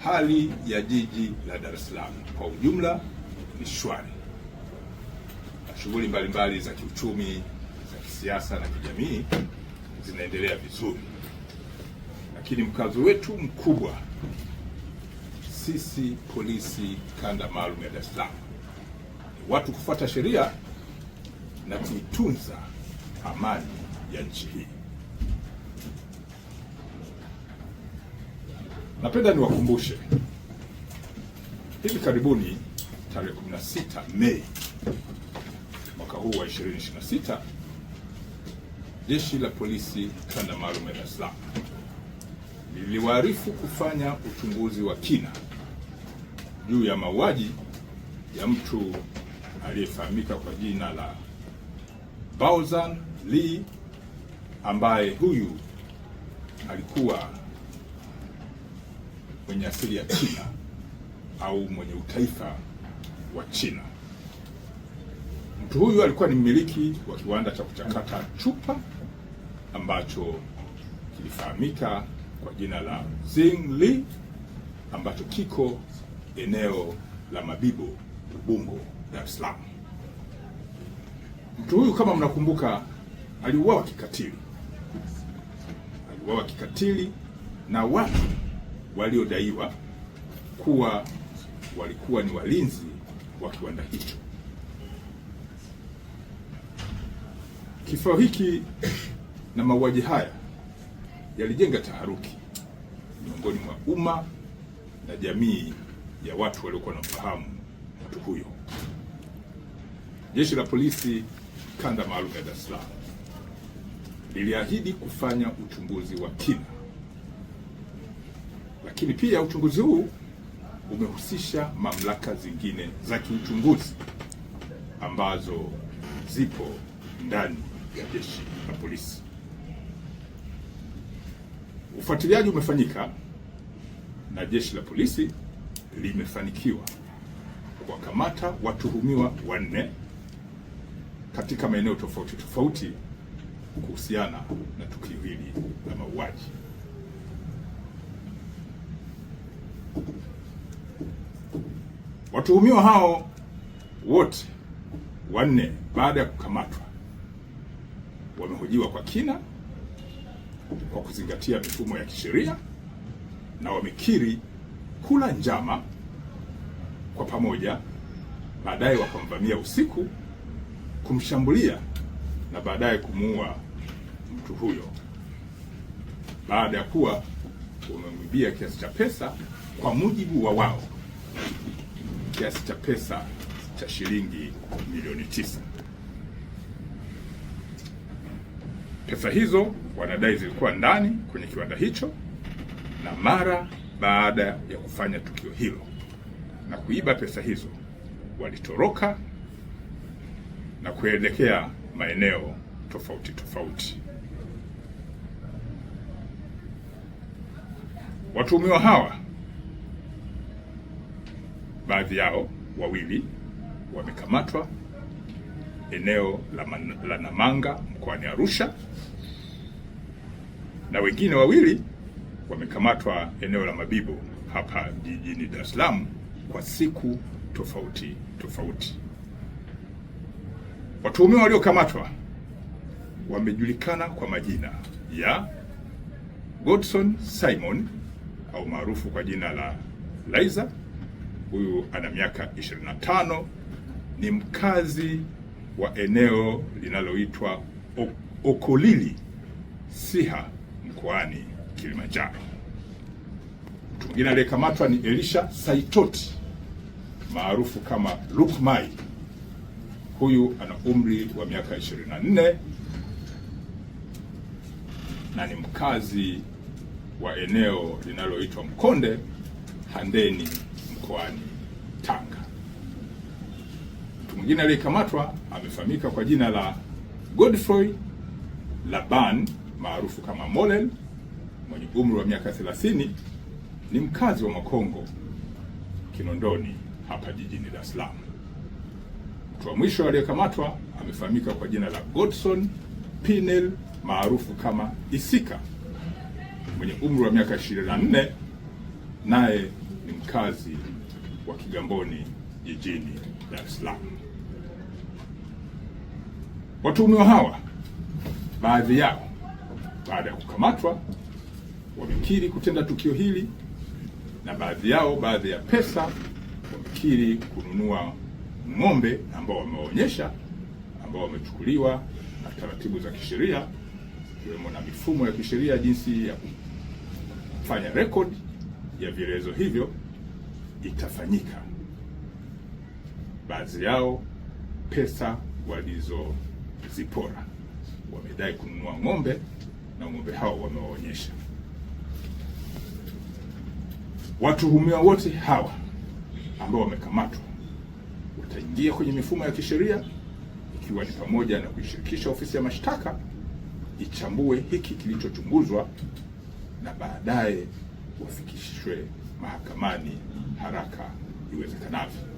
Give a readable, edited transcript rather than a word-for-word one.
hali ya jiji la Dar es Salaam kwa ujumla ni shwari, na shughuli mbalimbali za kiuchumi, za kisiasa na kijamii zinaendelea vizuri. Lakini mkazo wetu mkubwa sisi polisi kanda maalum ya Dar es Salaam ni watu kufuata sheria na kuitunza amani ya nchi hii. Napenda niwakumbushe, hivi karibuni tarehe 16 Mei mwaka huu wa 2026, Jeshi la Polisi kanda maalum ya Dar es Salaam liliwaarifu kufanya uchunguzi wa kina juu ya mauaji ya mtu aliyefahamika kwa jina la Baozan Lee, ambaye huyu alikuwa mwenye asili ya China au mwenye utaifa wa China. Mtu huyu alikuwa ni mmiliki wa kiwanda cha kuchakata chupa ambacho kilifahamika kwa jina la Zingli, ambacho kiko eneo la Mabibo, Ubungo, Dar es Salaam. Mtu huyu kama mnakumbuka, aliuawa kikatili na watu waliodaiwa kuwa walikuwa ni walinzi wa kiwanda hicho. Kifo hiki na mauaji haya yalijenga taharuki miongoni mwa umma na jamii ya watu waliokuwa wanamfahamu mtu huyo. Jeshi la Polisi kanda maalum ya Dar es Salaam liliahidi kufanya uchunguzi wa kina, lakini pia uchunguzi huu umehusisha mamlaka zingine za kiuchunguzi ambazo zipo ndani ya Jeshi la Polisi. Ufuatiliaji umefanyika na Jeshi la Polisi limefanikiwa kuwakamata watuhumiwa 4 katika maeneo tofauti tofauti kuhusiana na tukio hili la mauaji. Watuhumiwa hao wote 4 baada ya kukamatwa wamehojiwa kwa kina kwa kuzingatia mifumo ya kisheria, na wamekiri kula njama kwa pamoja, baadaye wakamvamia usiku, kumshambulia na baadaye kumuua mtu huyo, baada ya kuwa wamemwibia kiasi cha pesa, kwa mujibu wa wao, kiasi cha pesa cha shilingi milioni 9. Pesa hizo wanadai zilikuwa ndani kwenye kiwanda hicho, na mara baada ya kufanya tukio hilo na kuiba pesa hizo, walitoroka na kuelekea maeneo tofauti tofauti. Watuhumiwa hawa, baadhi yao 2 wamekamatwa eneo la Namanga mkoani Arusha, na wengine 2 wamekamatwa eneo la Mabibo hapa jijini Dar es Salaam kwa siku tofauti tofauti. Watuhumiwa waliokamatwa wamejulikana kwa majina ya Godson Simon au maarufu kwa jina la Laizer. Huyu ana miaka 25, ni mkazi wa eneo linaloitwa Okolili, Siha, mkoani Kilimanjaro. Mtu mwingine aliyekamatwa ni Elisha Saitoti maarufu kama Lukmai. Huyu ana umri wa miaka 24 na ni mkazi wa eneo linaloitwa Mkonde, Handeni, mkoani Tanga. Mtu mwingine aliyekamatwa amefahamika kwa jina la Godfrey Laban maarufu kama Molel, mwenye umri wa miaka 30, ni mkazi wa Makongo, Kinondoni, hapa jijini Dar es Salaam. Mtu wa mwisho aliyekamatwa amefahamika kwa jina la Godson Pinel maarufu kama Isika, mwenye umri wa miaka 24, naye ni mkazi wa Kigamboni jijini Dar es Salaam. Watuhumiwa hawa baadhi yao baada ya kukamatwa wamekiri kutenda tukio hili, na baadhi ya pesa wamekiri kununua ng'ombe ambao wameonyesha, ambao wamechukuliwa na taratibu za kisheria ikiwemo na mifumo ya kisheria jinsi ya kufanya rekodi ya vielelezo hivyo itafanyika. Baadhi yao pesa walizozipora wamedai kununua ng'ombe na ng'ombe hao wamewaonyesha. Watuhumiwa wote hawa ambao wamekamatwa wataingia kwenye mifumo ya kisheria, ikiwa ni pamoja na kuishirikisha ofisi ya mashtaka ichambue hiki kilichochunguzwa na baadaye wafikishwe mahakamani haraka iwezekanavyo.